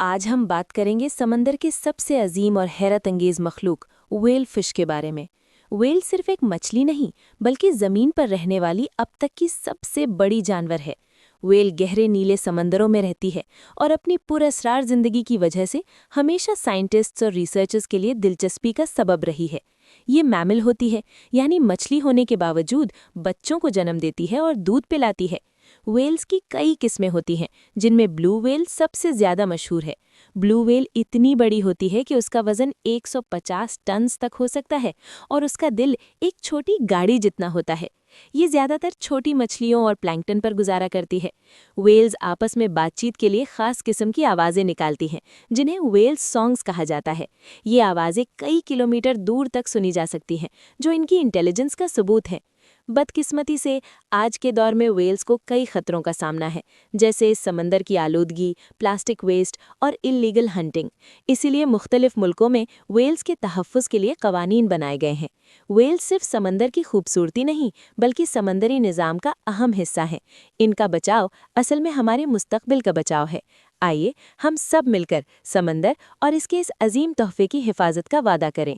आज हम बात करेंगे समंदर के सबसे अजीम और हैरत अंगेज मखलूक व्हेल फिश के बारे में। व्हेल सिर्फ एक मछली नहीं, बल्कि ज़मीन पर रहने वाली अब तक की सबसे बड़ी जानवर है। व्हेल गहरे नीले समंदरों में रहती है और अपनी पुरअसरार जिंदगी की वजह से हमेशा साइंटिस्ट्स और रिसर्चर्स के लिए दिलचस्पी का सबब रही है। ये मैमल होती है, यानी मछली होने के बावजूद बच्चों को जन्म देती है और दूध पिलाती है। व्हेल्स की कई किस्में होती हैं, जिनमें ब्लू व्हेल सबसे ज़्यादा मशहूर है। ब्लू व्हेल इतनी बड़ी होती है कि उसका वज़न 150 टन तक हो सकता है और उसका दिल एक छोटी गाड़ी जितना होता है। ये ज़्यादातर छोटी मछलियों और प्लैंकटन पर गुजारा करती है। व्हेल्स आपस में बातचीत के लिए ख़ास किस्म की आवाज़ें निकालती हैं, जिन्हें व्हेल सॉन्ग्स कहा जाता है। ये आवाज़ें कई किलोमीटर दूर तक सुनी जा सकती हैं, जो इनकी इंटेलिजेंस का सबूत है। बदकिस्मती से आज के दौर में व्हेल्स को कई खतरों का सामना है, जैसे समंदर की आलूदगी, प्लास्टिक वेस्ट और इल्लीगल हंटिंग। इसीलिए मुख्तलिफ मुल्कों में व्हेल्स के तहफ़्फ़ुज़ के लिए कवानीन बनाए गए हैं। व्हेल्स सिर्फ समंदर की खूबसूरती नहीं, बल्कि समंदरी निज़ाम का अहम हिस्सा हैं। इनका बचाव असल में हमारे मुस्तक़बिल का बचाव है। आइए हम सब मिलकर समंदर और इसके इस अजीम तोहफ़े की हिफाजत का वादा करें।